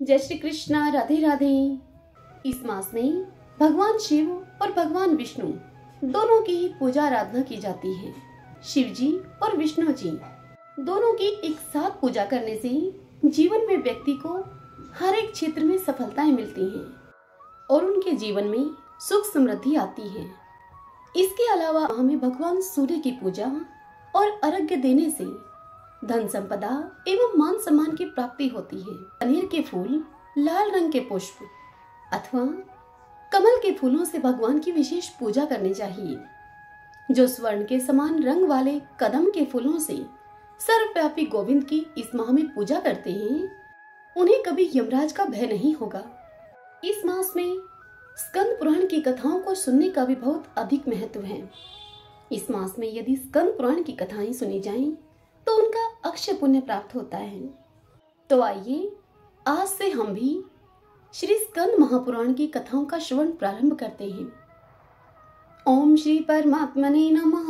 जय श्री कृष्णा, राधे राधे। इस मास में भगवान शिव और भगवान विष्णु दोनों की ही पूजा आराधना की जाती है। शिव जी और विष्णु जी दोनों की एक साथ पूजा करने से जीवन में व्यक्ति को हर एक क्षेत्र में सफलताएं मिलती हैं और उनके जीवन में सुख समृद्धि आती है। इसके अलावा हमें भगवान सूर्य की पूजा और अर्घ्य देने से धन संपदा एवं मान सम्मान की प्राप्ति होती है। कनेर के फूल, लाल रंग के पुष्प अथवा कमल के फूलों से भगवान की विशेष पूजा करनी चाहिए। जो स्वर्ण के समान रंग वाले कदम के फूलों से सर्वव्यापी गोविंद की इस माह में पूजा करते हैं, उन्हें कभी यमराज का भय नहीं होगा। इस मास में स्कंद पुराण की कथाओं को सुनने का भी बहुत अधिक महत्व है। इस मास में यदि स्कंद पुराण की कथाएं सुनी जाएं, तो उनका अक्षय पुण्य प्राप्त होता है। तो आइए आज से हम भी श्री स्कंद महापुराण की कथाओं का श्रवण प्रारंभ करते हैं। ओम श्री परमात्मने नमः।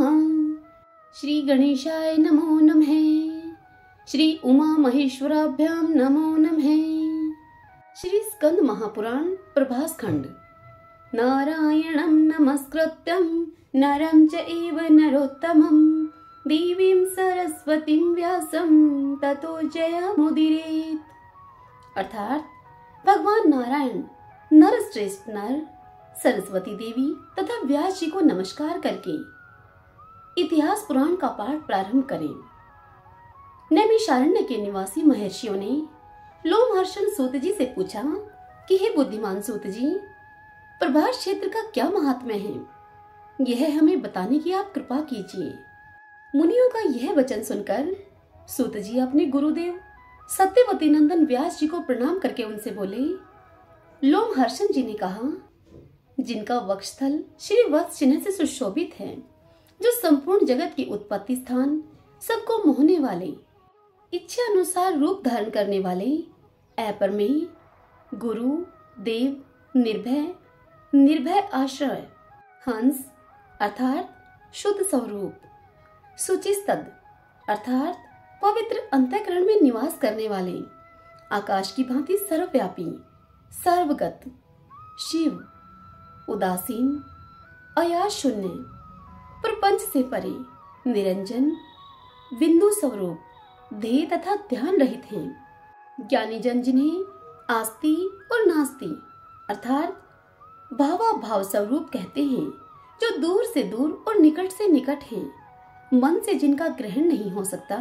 श्री गणेशाय नमो नमः। श्री उमा महेश्वराभ्याम नमो नमः। श्री स्कंद महापुराण प्रभास खंड। नारायणं नमस्कृत्यं नरं च एव नरोत्तमं देवीं सरस्वतीं व्यासं ततो जयमुदीरयेत्। अर्थात भगवान नारायण नर श्रेष्ठ नर, सरस्वती देवी तथा व्यास जी को नमस्कार करके इतिहास पुराण का पाठ प्रारंभ करें। नैमिषारण्य के निवासी महर्षियों ने लोमहर्षण सूत जी से पूछा कि हे बुद्धिमान सूत जी, प्रभास क्षेत्र का क्या महात्म्य है, यह हमें बताने की आप कृपा कीजिए। मुनियों का यह वचन सुनकर सूत जी अपने गुरुदेव सत्यवती नंदन व्यास जी को प्रणाम करके उनसे बोले। लोमहर्षण जी ने कहा, जिनका वक्षस्थल श्री वत्स चिन्ह से सुशोभित है, जो संपूर्ण जगत की उत्पत्ति स्थान, सबको मोहने वाले, इच्छा अनुसार रूप धारण करने वाले, अपरमेय, गुरु, देव, निर्भय, निर्भय आश्रय, हंस अर्थात शुद्ध स्वरूप, सुचिस्तद अर्थात पवित्र अंतःकरण में निवास करने वाले, आकाश की भांति सर्वव्यापी, सर्वगत, शिव, उदासीन, अयास शून्य, प्रपंच से परे, निरंजन, बिंदु स्वरूप, ध्येय तथा ध्यान रहित हैं। ज्ञानी जन जिन्हें आस्ति और नास्ति अर्थात भावाभाव स्वरूप कहते हैं, जो दूर से दूर और निकट से निकट हैं, मन से जिनका ग्रहण नहीं हो सकता,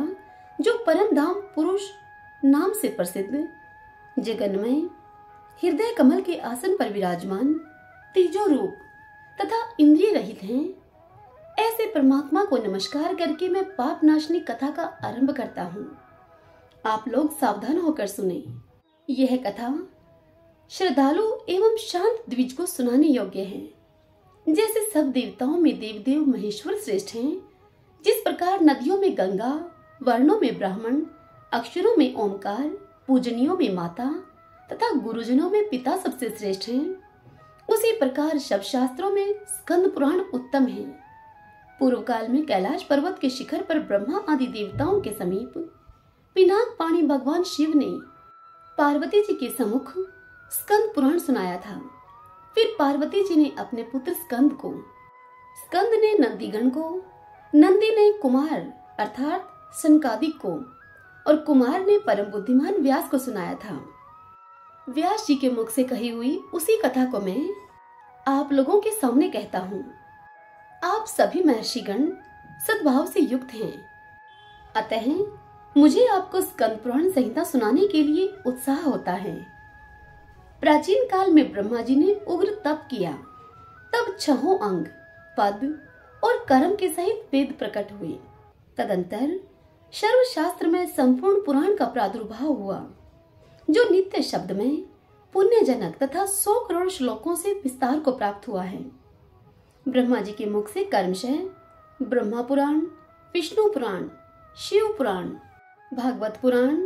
जो परम धाम पुरुष नाम से प्रसिद्ध, जगन्मय, हृदय कमल के आसन पर विराजमान, तीजो रूप तथा इंद्रिय रहित हैं, ऐसे परमात्मा को नमस्कार करके मैं पाप नाशनी कथा का आरंभ करता हूँ। आप लोग सावधान होकर सुने। यह कथा श्रद्धालु एवं शांत द्विज को सुनाने योग्य है। जैसे सब देवताओं में देवदेव महेश्वर श्रेष्ठ हैं, जिस प्रकार नदियों में गंगा, वर्णों में ब्राह्मण, अक्षरों में ओमकार, पूजनियों में माता तथा गुरुजनों में पिता सबसे श्रेष्ठ हैं, उसी प्रकार शब्द शास्त्रों में स्कंद पुराण उत्तम है। पूर्व काल में कैलाश पर्वत के शिखर पर ब्रह्मा आदि देवताओं के समीप पिनाक पाणी भगवान शिव ने पार्वती जी के सम्मुख स्कंद पुराण सुनाया था। फिर पार्वती जी ने अपने पुत्र स्कंद को, स्कंद ने नंदीगण को, नंदी ने कुमार अर्थात सनकादिक को और कुमार ने परम बुद्धिमान व्यास को सुनाया था। व्यास जी के मुख से कही हुई उसी कथा को मैं आप लोगों के सामने कहता हूँ। आप सभी महर्षिगण सद्भाव से युक्त हैं, अतः मुझे आपको स्कंद पुराण संहिता सुनाने के लिए उत्साह होता है। प्राचीन काल में ब्रह्मा जी ने उग्र तप किया, तब 6 अंग, पद और कर्म के सहित वेद प्रकट हुए। तदंतर सर्वशास्त्र में संपूर्ण पुराण का प्रादुर्भाव हुआ, जो नित्य शब्द में पुण्यजनक तथा 100 करोड़ श्लोकों से विस्तार को प्राप्त हुआ है। ब्रह्मा जी के मुख से कर्मशः ब्रह्मा पुराण, विष्णु पुराण, शिव पुराण, भागवत पुराण,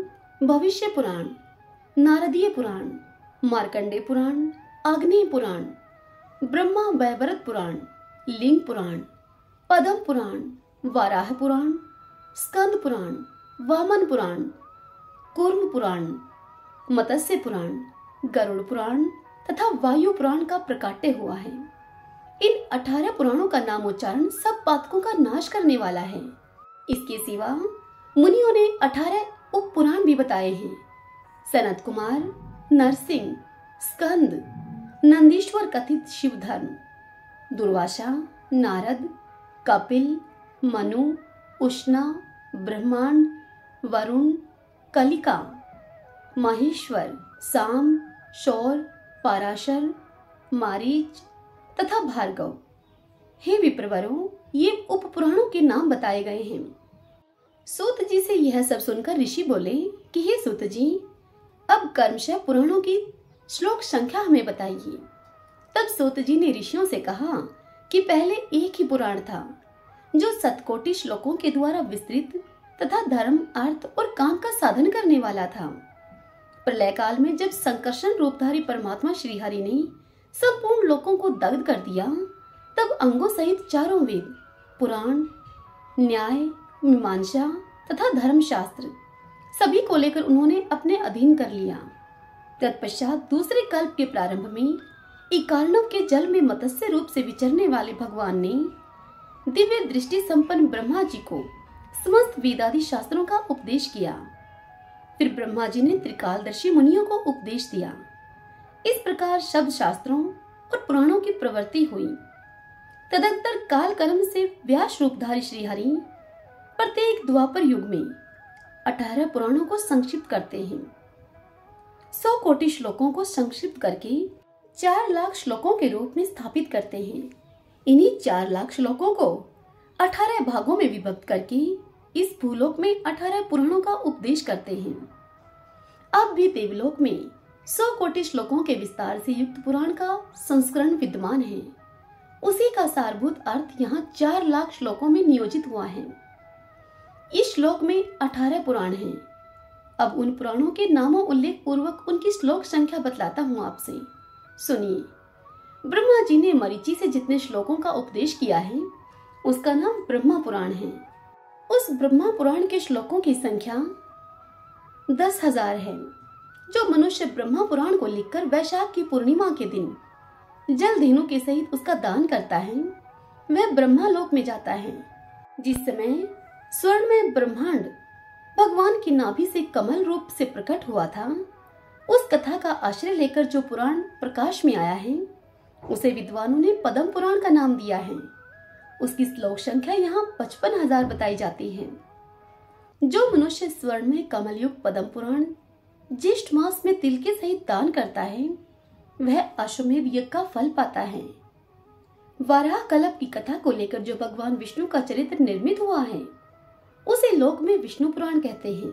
भविष्य पुराण, नारदीय पुराण, मार्कंडेय पुराण, आग्नेय पुराण, ब्रह्मा वैवरत पुराण, लिंग पुराण, पद्म पुराण, वाराह पुराण, स्कंद पुराण, वामन पुराण, कूर्म पुराण, मत्स्य पुराण, गरुड़ पुराण तथा वायु पुराण का प्रकाट्य हुआ है। इन 18 पुराणों का नामोच्चारण सब पातकों का नाश करने वाला है। इसके सिवा मुनियों ने 18 उप पुराण भी बताए हैं। सनत कुमार, नरसिंह, स्कंद, नंदीश्वर कथित शिव धर्म, दुर्वासा, नारद, कपिल, मनु, उष्णा, ब्रह्मांड, वरुण, कलिका, महेश्वर, साम, शौर, पराशर, मारीच तथा भार्गव। हे विप्रवरों, ये उप पुराणों के नाम बताए गए हैं। सूत जी से यह सब सुनकर ऋषि बोले कि हे सूत जी, अब कर्मशः पुराणों की श्लोक संख्या हमें बताइए। तब सूत जी ने ऋषियों से कहा कि पहले एक ही पुराण था जो सतकोटि श्लोकों के द्वारा विस्तृत तथा धर्म, अर्थ और काम का साधन करने वाला था। प्रलय काल में जब संकर्षण रूपधारी परमात्मा श्रीहरि ने संपूर्ण लोकों को दग्ध कर दिया, तब अंगों सहित चारों वेद, पुराण, न्याय, मीमांसा तथा धर्मशास्त्र सभी को लेकर उन्होंने अपने अधीन कर लिया। तत्पश्चात दूसरे कल्प के प्रारंभ में इकार्णव के जल में मत्स्य रूप से विचरने वाले भगवान ने दिव्य दृष्टि संपन्न ब्रह्मा जी को समस्त वेदादि शास्त्रों का उपदेश किया। फिर ब्रह्मा जी ने त्रिकालदर्शी मुनियों को उपदेश दिया। इस प्रकार शब्द शास्त्रों और पुराणों की प्रवृत्ति हुई। तदंतर काल कर्म से व्यास रूपधारी श्रीहरि प्रत्येक द्वापर युग में 18 पुराणों को संक्षिप्त करते हैं। 100 कोटि श्लोकों को संक्षिप्त करके 4 लाख श्लोकों के रूप में स्थापित करते हैं। इन्हीं 4 लाख श्लोकों को 18 भागों में विभक्त करके इस भूलोक में 18 पुराणों का उपदेश करते हैं। अब भी देवलोक में 100 कोटि श्लोकों के विस्तार से युक्त पुराण का संस्करण विद्यमान है। उसी का सारभूत अर्थ यहाँ 4 लाख श्लोकों में नियोजित हुआ है। इस श्लोक में 18 पुराण हैं। अब उन पुराणों के नामों उल्लेख पूर्वक उनकी श्लोक संख्या बतलाता हूँ आपसे। सुनिए। ब्रह्मा जी ने मरीचि से जितने श्लोकों का उपदेश किया है उसका नाम ब्रह्मा पुराण है। उस ब्रह्मा पुराण के श्लोकों की संख्या 10,000 है। जो मनुष्य ब्रह्मा पुराण को लिखकर वैशाख की पूर्णिमा के दिन जल धेनु के सहित उसका दान करता है, वह ब्रह्मा लोक में जाता है। जिस समय स्वर्ण में ब्रह्मांड भगवान की नाभि से कमल रूप से प्रकट हुआ था, उस कथा का आश्रय लेकर जो पुराण प्रकाश में आया है उसे विद्वानों ने पद्म पुराण का नाम दिया है। उसकी श्लोक संख्या यहाँ 55,000 बताई जाती है। जो मनुष्य स्वर्ण में कमल युक्त पद्म पुराण ज्येष्ठ मास में तिल के सहित दान करता है, वह अश्वमेध यज्ञ का फल पाता है। वाराह कल्प की कथा को लेकर जो भगवान विष्णु का चरित्र निर्मित हुआ है उसे लोक में विष्णु पुराण कहते हैं।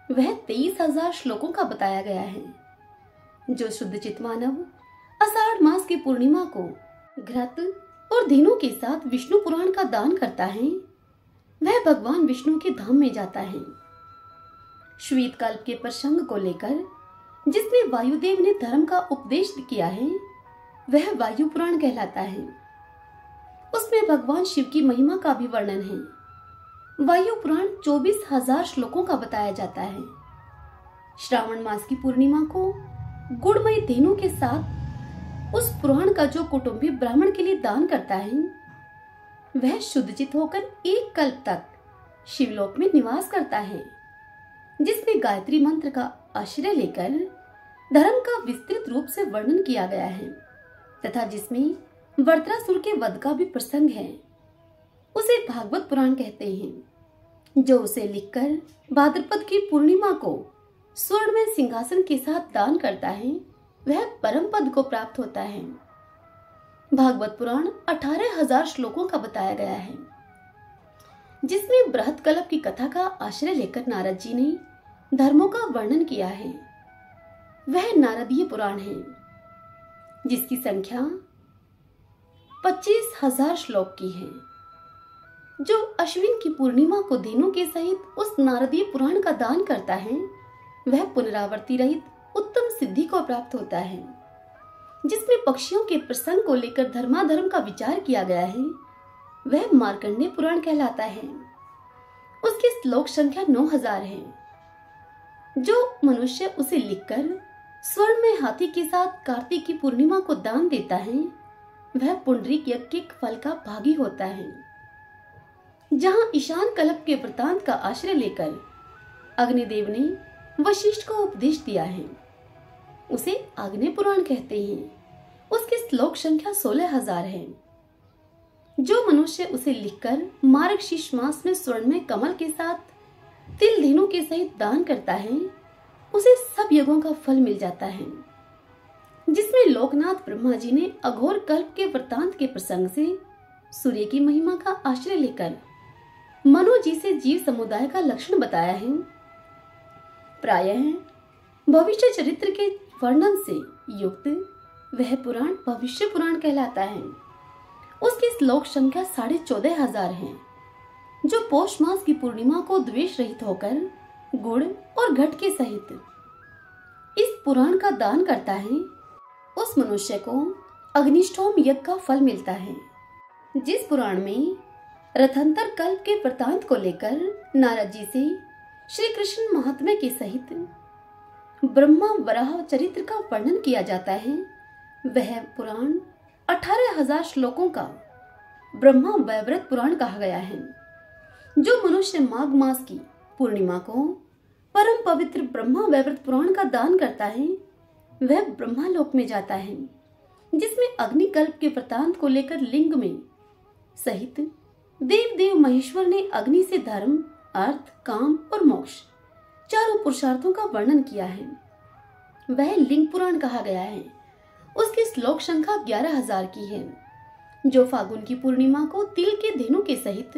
वह 23,000 श्लोकों का बताया गया है। जो शुद्ध चित मानव आषाढ़ मास की पूर्णिमा को घृत और धेनु के साथ विष्णु पुराण का दान करता है, वह भगवान विष्णु के धाम में जाता है। श्वेत कल्प के प्रसंग को लेकर जिसमें वायुदेव ने धर्म का उपदेश किया है, वह वायु पुराण कहलाता है। उसमें भगवान शिव की महिमा का भी वर्णन है। वायु पुराण 24,000 श्लोकों का बताया जाता है। श्रावण मास की पूर्णिमा को गुड़मय धेनु के साथ उस पुराण का जो कुटुंबी ब्राह्मण के लिए दान करता है, वह शुद्धचित होकर एक कल्प तक शिवलोक में निवास करता है, जिसमें गायत्री मंत्र का आश्रय लेकर धर्म का विस्तृत रूप से वर्णन किया गया है तथा जिसमें वृत्रासुर के वध का भी प्रसंग है। उसे भागवत पुराण कहते हैं। जो उसे लिखकर भाद्रपद की पूर्णिमा को स्वर्ण में सिंहासन के साथ दान करता है, वह परम पद को प्राप्त होता है। भागवत पुराण 18,000 श्लोकों का बताया गया है, जिसमें बृहत कल्प की कथा का आश्रय लेकर नारद जी ने धर्मों का वर्णन किया है। वह नारदीय पुराण है, जिसकी संख्या 25,000 श्लोक की है। जो अश्विन की पूर्णिमा को धेनु के सहित उस नारदीय पुराण का दान करता है, वह पुनरावृत्ति रहित उत्तम सिद्धि को प्राप्त होता है। जिसमें पक्षियों के प्रसंग को लेकर धर्माधर्म का विचार किया गया है, वह मार्कंडेय पुराण कहलाता है। उसकी श्लोक संख्या 9,000 है। जो मनुष्य उसे लिखकर स्वर्ण में हाथी के साथ कार्तिक की पूर्णिमा को दान देता है वह पुंडरीक यज्ञ के फल का भागी होता है। जहां ईशान कल्प के वृतांत का आश्रय लेकर अग्निदेव ने वशिष्ठ को उपदेश दिया है उसे अग्नि पुराण कहते हैं। उसकी श्लोक संख्या 16,000 है। जो मनुष्य उसे लिखकर मार्गशीर्ष मास में स्वर्ण में कमल के साथ तिल धेनु के सहित दान करता है उसे सब यज्ञों का फल मिल जाता है। जिसमें लोकनाथ ब्रह्मा जी ने अघोर कल्प के वृतांत के प्रसंग से सूर्य की महिमा का आश्रय लेकर मनु जी से जीव समुदाय का लक्षण बताया है। प्रायः भविष्य चरित्र के वर्णन से युक्त वह पुराण भविष्य पुराण कहलाता है। उसकी श्लोक संख्या 14,500 है। जो पौष मास की पूर्णिमा को द्वेष रहित होकर गुड़ और घट के सहित इस पुराण का दान करता है उस मनुष्य को अग्निष्टोम यज्ञ का फल मिलता है। जिस पुराण में रथंतर कल्प के वृतांत को लेकर नारद जी से श्री कृष्ण महात्म्य के सहित ब्रह्मा वराह चरित्र का वर्णन किया जाता है वह पुराण 18,000 श्लोकों का ब्रह्मा वैवृत पुराण कहा गया है। जो मनुष्य माघ मास की पूर्णिमा को परम पवित्र ब्रह्मा वैवृत पुराण का दान करता है वह ब्रह्मालोक में जाता है। जिसमें अग्निकल्प के वृतांत को लेकर लिंग में सहित देव देव महेश्वर ने अग्नि से धर्म अर्थ काम और मोक्ष चारों पुरुषार्थों का वर्णन किया है वह लिंग पुराण कहा गया है। उसकी श्लोक संख्या 11,000 की है। जो फागुन की पूर्णिमा को तिल के धेनु के सहित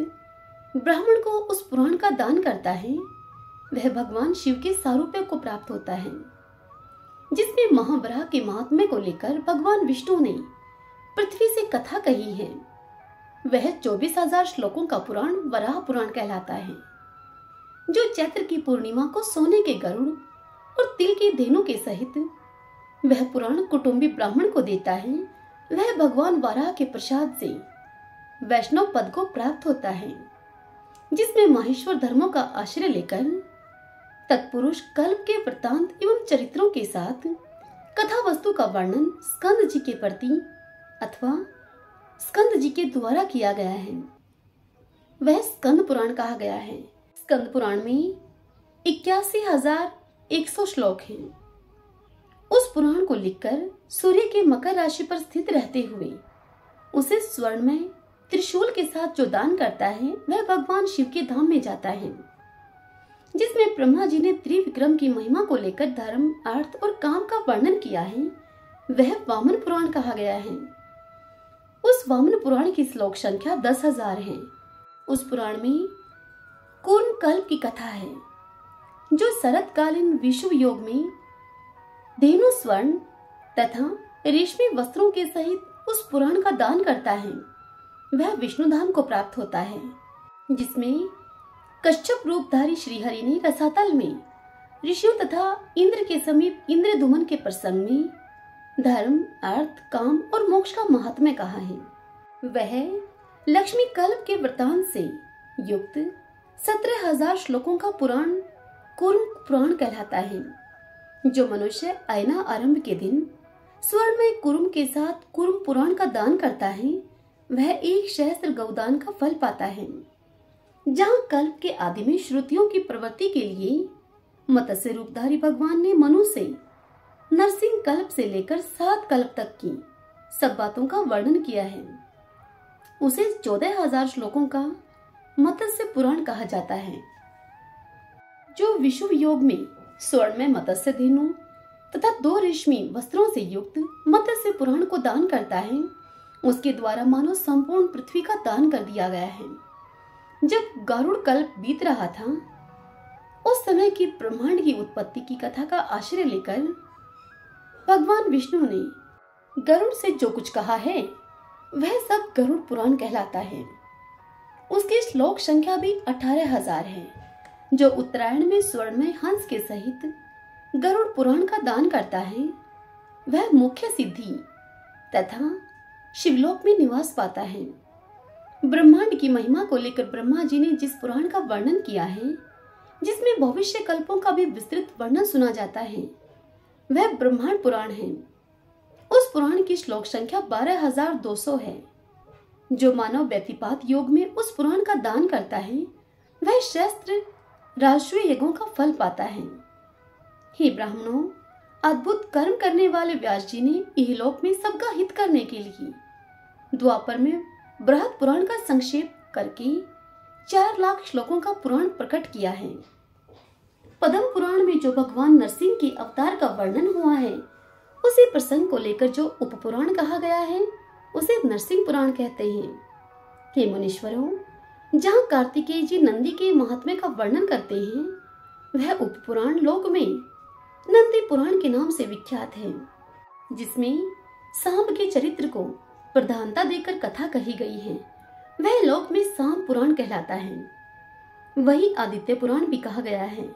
ब्राह्मण को उस पुराण का दान करता है वह भगवान शिव के सारूप्य को प्राप्त होता है। जिसमें महावराह के महात्म्य को लेकर भगवान विष्णु ने पृथ्वी से कथा कही है वह 24,000 श्लोकों का पुराण वराह पुराण कहलाता है। जो चैत्र की पूर्णिमा को सोने के गरुड़ और तिल के धेनु के सहित वह पुराण कुटुंबी ब्राह्मण को देता है वह भगवान वराह के प्रसाद से वैष्णव पद को प्राप्त होता है। जिसमें माहेश्वर धर्मों का आश्रय लेकर तत्पुरुष कल्प के वृतांत एवं चरित्रों के साथ कथा वस्तु का वर्णन स्कंद जी के प्रति अथवा स्कंद जी के द्वारा किया गया है वह स्कंद पुराण कहा गया है। स्कंद पुराण में 81,100 श्लोक हैं। उस पुराण को लिखकर सूर्य के मकर राशि पर स्थित रहते हुए उसे स्वर्ण में त्रिशूल के साथ जो दान करता है वह भगवान शिव के धाम में जाता है। जिसमें ब्रह्मा जी ने त्रिविक्रम की महिमा को लेकर धर्म अर्थ और काम का वर्णन किया है वह वामन पुराण कहा गया है। उस वामन पुराण की श्लोक संख्या 10,000 है। उस पुराण में कूर्म कल्प की कथा है। जो शरतकालीन विषुव योग में धेनु स्वर्ण तथा रेशमी वस्त्रों के सहित उस पुराण का दान करता है वह विष्णु धाम को प्राप्त होता है। जिसमें कच्छप रूपधारी श्रीहरि ने रसातल में ऋषियों तथा इंद्र के समीप इंद्रदुमन के प्रसंग में धर्म अर्थ काम और मोक्ष का महात्म्य कहा है। वह लक्ष्मी कल्प के वृतांत से युक्त 17,000 श्लोकों का पुराण कूर्म पुराण कहलाता है। जो मनुष्य अयना आरंभ के दिन स्वर्ण में कुर्म के साथ कूर्म पुराण का दान करता है वह 1 सहस्त्र गौदान का फल पाता है। जहाँ कल्प के आदि में श्रुतियों की प्रवृत्ति के लिए मत्स्य रूपधारी भगवान ने मनु से नरसिंह कल्प से लेकर 7 कल्प तक की सब बातों का वर्णन किया है उसे 14,000 श्लोकों का मत्स्य पुराण कहा जाता है। जो विषुव योग में स्वर्ण में मत्स्य धेनु तथा 2 रेशमी वस्त्रों से युक्त मत्स्य पुराण को दान करता है उसके द्वारा मानो संपूर्ण पृथ्वी का दान कर दिया गया है। जब गरुड़ कल्प बीत रहा था उस समय की ब्रह्मांड की उत्पत्ति की कथा का आश्रय लेकर भगवान विष्णु ने गरुड़ से जो कुछ कहा है वह सब गरुड़ पुराण कहलाता है। उसकी श्लोक संख्या भी 18,000 है। जो उत्तरायण में स्वर्ण में हंस के सहित गरुड़ पुराण का दान करता है वह मुख्य सिद्धि तथा शिवलोक में निवास पाता है। ब्रह्मांड की महिमा को लेकर ब्रह्मा जी ने जिस पुराण का वर्णन किया है जिसमें भविष्य कल्पों का भी विस्तृत वर्णन सुना जाता है, वह ब्रह्मांड पुराण है। उस पुराण की श्लोक संख्या 12,200 है। जो मानव व्यतिपात योग में उस पुराण का दान करता है, वह शस्त्र राष्ट्रीय यज्ञों का फल पाता है। हे ब्राह्मणों, अद्भुत कर्म करने वाले व्यास जी ने इहलोक में सबका हित करने के लिए द्वापर में बृहद पुराण का संक्षेप करके 4 लाख श्लोकों का पुराण प्रकट किया है। पद्म पुराण में जो भगवान नरसिंह के अवतार का वर्णन हुआ है, उसी प्रसंग को लेकर जो उपपुराण कहा गया है, उसे नरसिंह पुराण कहते हैं। हे मुनीश्वरों, जहाँ कार्तिकेय जी नंदी के महात्म्य का वर्णन करते हैं, वह उपपुराण लोक में नंदी पुराण के नाम से विख्यात है, जिसमें सांब के चरित्र को प्रधानता देकर कथा कही गई है। वह लोक में सांब पुराण कहलाता है। वही आदित्य पुराण भी कहा गया है।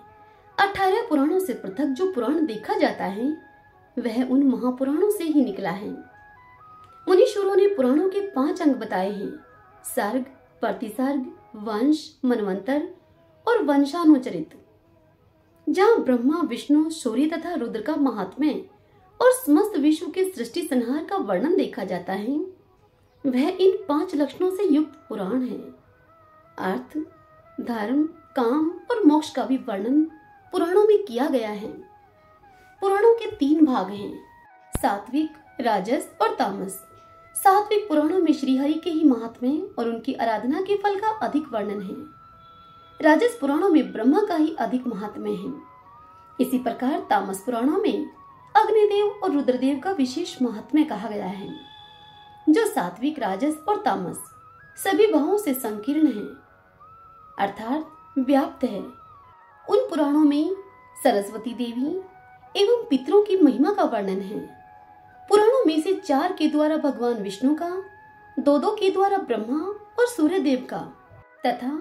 18 पुराणों से पृथक जो पुराण देखा जाता है, वह उन महापुराणों से ही निकला है। मुनीश्वरों ने पुराणों के 5 अंग बताए हैं: सर्ग, प्रतिसर्ग, वंश, मनवंतर और वंशानुचरित। जहाँ ब्रह्मा, विष्णु, सूर्य तथा रुद्र का महात्म्य और समस्त विश्व के सृष्टि संहार का वर्णन देखा जाता है, वह इन 5 लक्षणों से युक्त पुराण है। अर्थ, धर्म, काम और मोक्ष का भी वर्णन पुराणों में किया गया है। पुराणों के 3 भाग हैं: सात्विक, राजस और तामस। सात्विक पुराणों में श्रीहरि के ही महात्म्य और उनकी आराधना के फल का अधिक वर्णन है। राजस पुराणों में ब्रह्मा का ही अधिक महात्म्य है। इसी प्रकार तामस पुराणों में अग्निदेव और रुद्रदेव का विशेष महात्म्य कहा गया है। जो सात्विक, राजस और तामस सभी भावों से संकीर्ण है, अर्थात व्याप्त है। उन पुराणों में सरस्वती देवी एवं पितरों की महिमा का वर्णन है। पुराणों में से 4 के द्वारा भगवान विष्णु का, 2 के द्वारा ब्रह्मा और सूर्य देव का तथा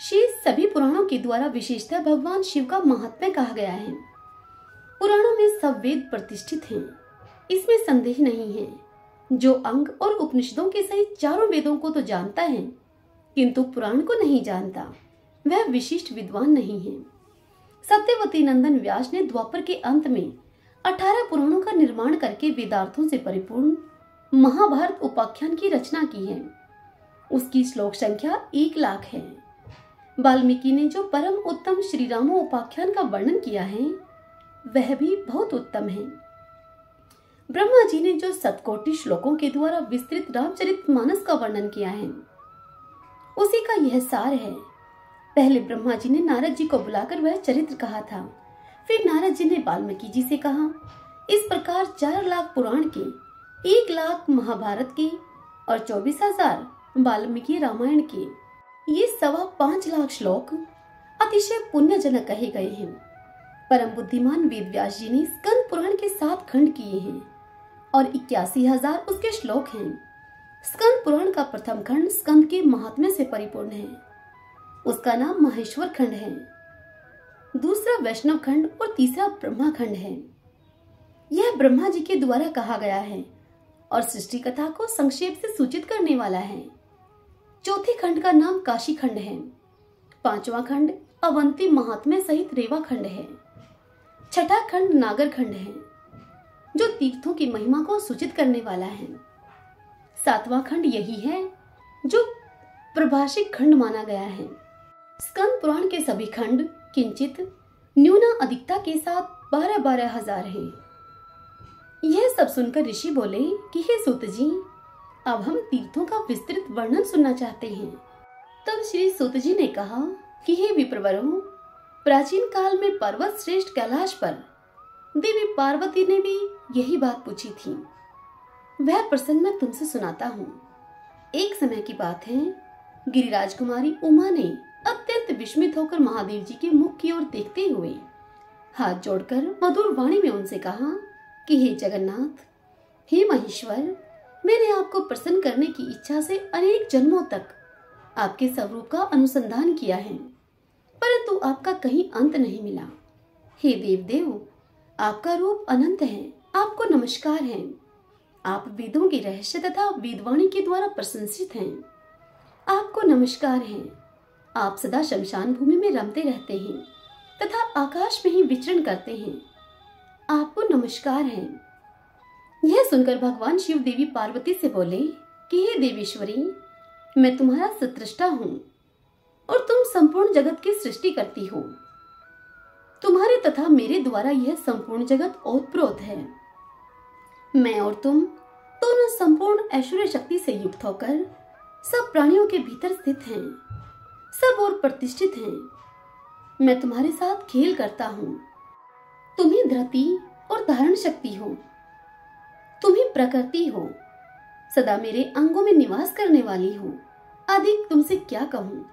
शेष सभी पुराणों के द्वारा विशेषतः भगवान शिव का महात्म्य कहा गया है। पुराणों में सब वेद प्रतिष्ठित हैं, इसमें संदेह नहीं है। जो अंग और उपनिषदों के सहित 4 वेदों को तो जानता है, किंतु पुराण को नहीं जानता, वह विशिष्ट विद्वान नहीं है। सत्यवती नंदन व्यास ने द्वापर के अंत में 18 पुराणों का निर्माण करके वेदार्थों से परिपूर्ण महाभारत उपाख्यान की रचना की है। उसकी श्लोक संख्या 1 लाख है। वाल्मीकि ने जो परम उत्तम श्री रामो उपाख्यान का वर्णन किया है, वह भी बहुत उत्तम है। ब्रह्मा जी ने जो 7 श्लोकों के द्वारा विस्तृत रामचरितमानस का वर्णन किया है, उसी का यह सार है। पहले ब्रह्मा जी ने नारद जी को बुलाकर वह चरित्र कहा था। फिर नारद जी ने वाल्मीकि जी से कहा। इस प्रकार 4 लाख पुराण के, 1 लाख महाभारत के और 24,000 वाल्मीकि रामायण के, ये 5.25 लाख श्लोक अतिशय पुण्यजनक कहे गए हैं। परम बुद्धिमान वेद व्यास जी ने स्कंद पुराण के 7 खंड किए हैं और 81,000 उसके श्लोक हैं। स्कंद पुराण का प्रथम खंड स्कंद के महात्म्य से परिपूर्ण है। उसका नाम महेश्वर खंड है, दूसरा वैष्णव खंड और तीसरा ब्रह्मा खंड है। यह ब्रह्मा जी के द्वारा कहा गया है और सृष्टि कथा को संक्षेप से सूचित करने वाला है। चौथे खंड का नाम काशी खंड है। 5वां खंड अवंती महात्म्य सहित रेवा खंड है। 6ठा खंड नागर खंड है, जो तीर्थों की महिमा को सूचित करने वाला है। 7वां खंड यही है जो प्रभाषिक खंड माना गया है। स्कंद पुराण के सभी खंड किंचित न्यूना अधिकता के साथ 12-12 हजार है। यह सब सुनकर ऋषि बोले कि हे सूत जी, अब हम तीर्थों का विस्तृत वर्णन सुनना चाहते हैं। तब श्री सूत जी ने कहा कि हे विप्रवरों, प्राचीन काल में पर्वत श्रेष्ठ कैलाश पर देवी पार्वती ने भी यही बात पूछी थी। वह प्रसंग मैं तुमसे सुनाता हूँ। एक समय की बात है, गिरिराज कुमारी उमा ने अत्यंत विस्मित होकर महादेव जी के मुख की ओर देखते हुए हाथ जोड़कर मधुर वाणी में उनसे कहा कि हे जगन्नाथ, हे महेश्वर, मैंने आपको प्रसन्न करने की इच्छा से अनेक जन्मों तक आपके स्वरूप का अनुसंधान किया है, परंतु आपका कहीं अंत नहीं मिला। हे देवदेव, आपका रूप अनंत है, आपको नमस्कार है। आप वेदों के रहस्य तथा वेदवाणी के द्वारा प्रशंसित हैं। आपको नमस्कार है। आप सदा शमशान भूमि में रमते रहते हैं तथा आकाश में ही विचरण करते हैं। आपको नमस्कार है। यह सुनकर भगवान शिव देवी पार्वती से बोले कि हे देवेश्वरी, मैं तुम्हारा सृष्टा हूँ और तुम संपूर्ण जगत की सृष्टि करती हो। तुम्हारे तथा मेरे द्वारा यह संपूर्ण जगत ओतप्रोत है। मैं और तुम दोनों संपूर्ण ऐश्वर्य शक्ति से युक्त होकर सब प्राणियों के भीतर स्थित हैं, सब और प्रतिष्ठित हैं। मैं तुम्हारे साथ खेल करता हूँ। तुम ही धरती और धारण शक्ति हो, तुम ही प्रकृति हो, सदा मेरे अंगों में निवास करने वाली हो। अधिक तुमसे क्या कहूँ,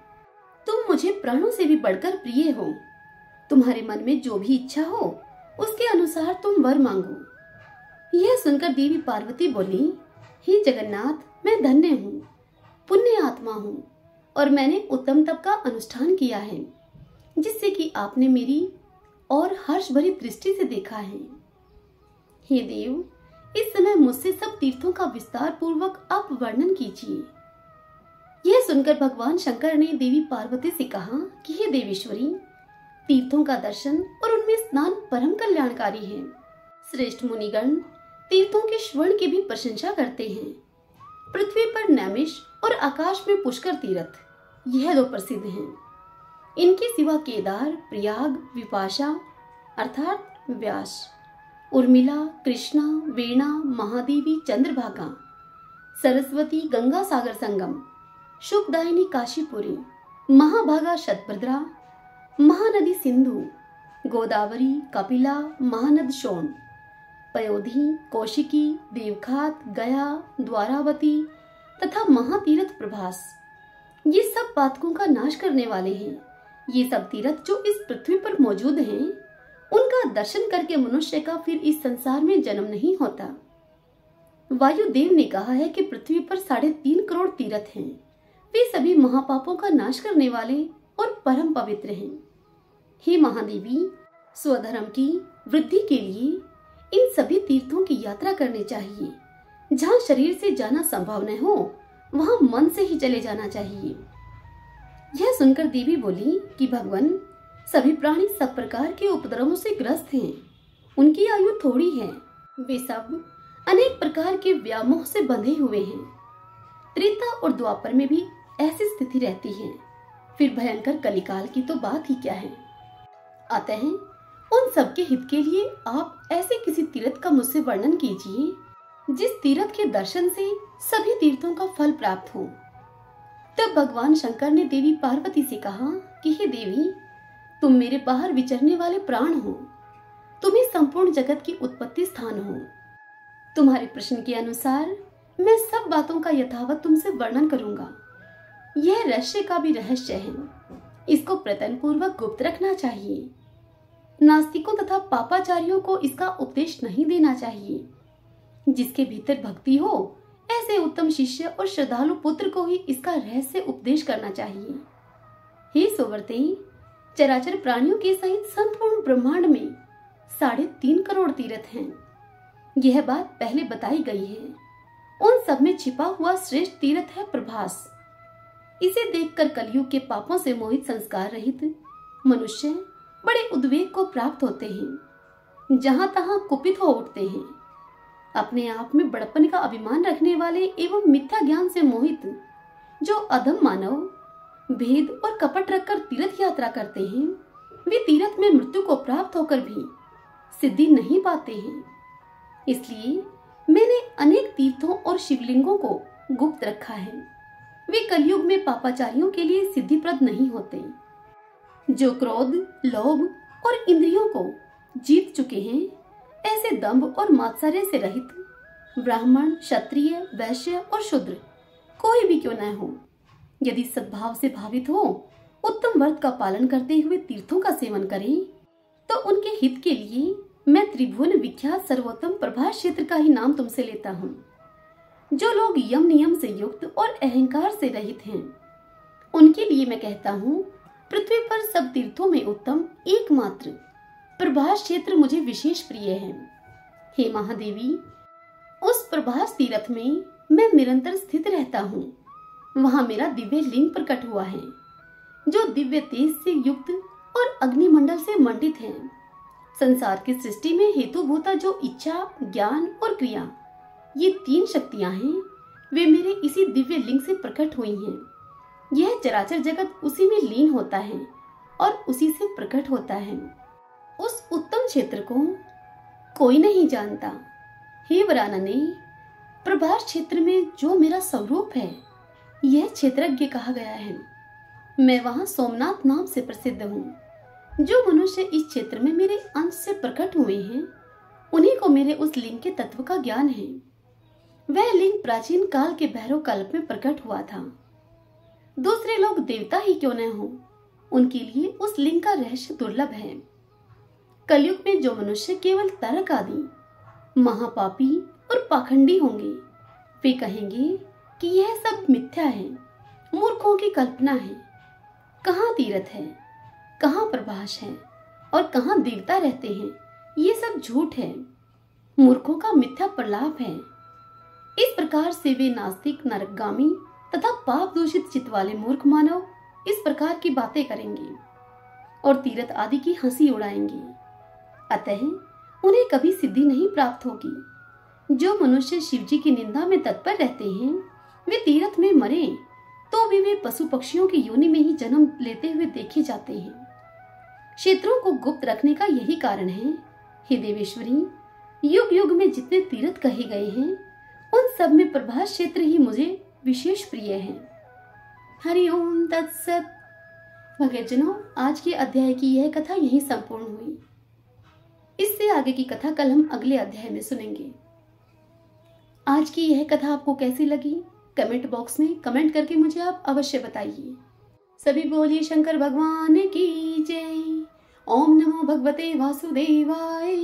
तुम मुझे प्राणों से भी बढ़कर प्रिय हो। तुम्हारे मन में जो भी इच्छा हो उसके अनुसार तुम वर मांगो। यह सुनकर देवी पार्वती बोली, हे जगन्नाथ, मैं धन्य हूँ, पुण्य आत्मा हूँ और मैंने उत्तम तप का अनुष्ठान किया है, जिससे कि आपने मेरी और हर्ष भरी दृष्टि से देखा है। हे देव, इस समय मुझसे सब तीर्थों का विस्तार पूर्वक आप वर्णन कीजिए। यह सुनकर भगवान शंकर ने देवी पार्वती से कहा कि हे देवेश्वरी, तीर्थों का दर्शन और उनमें स्नान परम कल्याणकारी है। श्रेष्ठ मुनिगण तीर्थों के स्वर्ण की भी प्रशंसा करते हैं। पृथ्वी पर नैमिष और आकाश में पुष्कर तीर्थ, यह दो प्रसिद्ध हैं। इनके सिवा केदार, प्रयाग, विपाशा अर्थात व्यास, उर्मिला, कृष्णा, वेणा, महादेवी, चंद्रभागा, सरस्वती, गंगा सागर संगम, शुभदायिनी काशीपुरी, महाभागा शतभद्रा, महानदी सिंधु, गोदावरी, कपिला, महानद शोण, पयोधी, कौशिकी, देवखात, गया, द्वारावती तथा महातीर्थ प्रभास, ये सब पातकों का नाश करने वाले हैं। ये सब तीर्थ जो इस पृथ्वी पर मौजूद हैं, उनका दर्शन करके मनुष्य का फिर इस संसार में जन्म नहीं होता। वायुदेव ने कहा है कि पृथ्वी पर 3.5 करोड़ तीर्थ हैं। वे सभी महापापों का नाश करने वाले और परम पवित्र हैं। हे महादेवी, स्वधर्म की वृद्धि के लिए इन सभी तीर्थों की यात्रा करनी चाहिए। जहाँ शरीर से जाना संभव न हो, वहाँ मन से ही चले जाना चाहिए। यह सुनकर देवी बोली कि भगवान, सभी प्राणी सब प्रकार के उपद्रवों से ग्रस्त हैं। उनकी आयु थोड़ी है। वे सब अनेक प्रकार के व्यामोह से बंधे हुए हैं। त्रेता और द्वापर में भी ऐसी स्थिति रहती है, फिर भयंकर कलिकाल की तो बात ही क्या है। अतः उन सबके हित के लिए आप ऐसे किसी तीर्थ का मुझसे वर्णन कीजिए, जिस तीर्थ के दर्शन से सभी तीर्थों का फल प्राप्त हो। तब भगवान शंकर ने देवी पार्वती से कहा कि हे देवी, तुम मेरे बाहर विचरने वाले प्राण हो, तुम ही संपूर्ण जगत की उत्पत्ति स्थान हो। तुम्हारे प्रश्न के अनुसार मैं सब बातों का यथावत तुमसे वर्णन करूंगा। यह रहस्य का भी रहस्य है, इसको प्रयत्न पूर्वक गुप्त रखना चाहिए। नास्तिकों तथा पापाचारियों को इसका उपदेश नहीं देना चाहिए। जिसके भीतर भक्ति हो, ऐसे उत्तम शिष्य और श्रद्धालु पुत्र को ही इसका रहस्य उपदेश करना चाहिए। हे सुवर्ते, चराचर प्राणियों के सहित संपूर्ण ब्रह्मांड में 3.5 करोड़ तीर्थ हैं। यह बात पहले बताई गई है। उन सब में छिपा हुआ श्रेष्ठ तीर्थ है प्रभास। इसे देखकर कलयुग के पापों से मोहित संस्कार रहित मनुष्य बड़े उद्वेग को प्राप्त होते हैं, जहां तहां कुपित हो उठते हैं। अपने आप में बड़पन का अभिमान रखने वाले एवं मिथ्या ज्ञान से मोहित जो अधम मानव भेद और कपट रखकर तीर्थ यात्रा करते हैं, वे तीर्थ में मृत्यु को प्राप्त होकर भी सिद्धि नहीं पाते हैं। इसलिए मैंने अनेक तीर्थों और शिवलिंगों को गुप्त रखा है। वे कलयुग में पापाचारियों के लिए सिद्धिप्रद नहीं होते। जो क्रोध, लोभ और इंद्रियों को जीत चुके हैं, ऐसे दंभ और मात्सर्य से रहित ब्राह्मण, क्षत्रिय, वैश्य और शूद्र कोई भी क्यों न हो, यदि सद्भाव से भावित हो, उत्तम व्रत का पालन करते हुए तीर्थों का सेवन करें, तो उनके हित के लिए मैं त्रिभुवन विख्यात सर्वोत्तम प्रभास क्षेत्र का ही नाम तुमसे लेता हूँ। जो लोग यम नियम से युक्त और अहंकार से रहित हैं, उनके लिए मैं कहता हूँ, पृथ्वी पर सब तीर्थों में उत्तम एकमात्र प्रभास क्षेत्र मुझे विशेष प्रिय है। हे महादेवी, उस प्रभास तीर्थ में मैं निरंतर स्थित रहता हूँ। वहां मेरा दिव्य लिंग प्रकट हुआ है। जो दिव्य तेज से युक्त और अग्निमंडल से मंडित हैं। संसार की सृष्टि में हेतुभूता जो इच्छा, ज्ञान और क्रिया, ये 3 शक्तियां हैं, वे मेरे इसी दिव्य लिंग से प्रकट हुई हैं। यह चराचर जगत उसी में लीन होता है और उसी से प्रकट होता है। उस उत्तम क्षेत्र को कोई नहीं जानता। हे वरानने, प्रभास क्षेत्र में जो मेरा स्वरूप है, यह क्षेत्रज्ञ कहा गया है। मैं वहां सोमनाथ नाम से प्रसिद्ध हूँ। जो मनुष्य इस क्षेत्र में मेरे अंश से प्रकट हुए हैं, उन्हीं को मेरे उस लिंग के तत्व का ज्ञान है। वह लिंग प्राचीन काल के भैरव कल्प में प्रकट हुआ था। दूसरे लोग देवता ही क्यों न हो, उनके लिए उस लिंग का रहस्य दुर्लभ है। कलयुग में जो मनुष्य केवल तर्क आदि, महापापी और पाखंडी होंगे, वे कहेंगे कि यह सब मिथ्या है, मूर्खों की कल्पना है। कहाँ तीर्थ है, कहाँ प्रभास है और कहाँ देवता रहते हैं, ये सब झूठ है, मूर्खों का मिथ्या प्रलाप है। इस प्रकार से वे नास्तिक, नरकगामी तथा पाप दूषित चित्त वाले मूर्ख मानव इस प्रकार की बातें करेंगे और तीर्थ आदि की हंसी उड़ाएंगे। अतः उन्हें कभी सिद्धि नहीं प्राप्त होगी। जो मनुष्य शिव जी की निंदा में तत्पर रहते हैं, वे तीर्थ में मरे तो भी वे पशु पक्षियों की योनि में ही जन्म लेते हुए देखे जाते हैं। क्षेत्रों को गुप्त रखने का यही कारण है। हे देवेश्वरी, युग युग में जितने तीर्थ कहे गए हैं, उन सब में प्रभास क्षेत्र ही मुझे विशेष प्रिय है। हरिओम तत्सत। भक्तजनों, आज के अध्याय की यह कथा यहीं संपूर्ण हुई। इससे आगे की कथा कल हम अगले अध्याय में सुनेंगे। आज की यह कथा आपको कैसी लगी, कमेंट बॉक्स में कमेंट करके मुझे आप अवश्य बताइए। सभी बोलिए शंकर भगवान की जय। ओम नमो भगवते वासुदेवाय।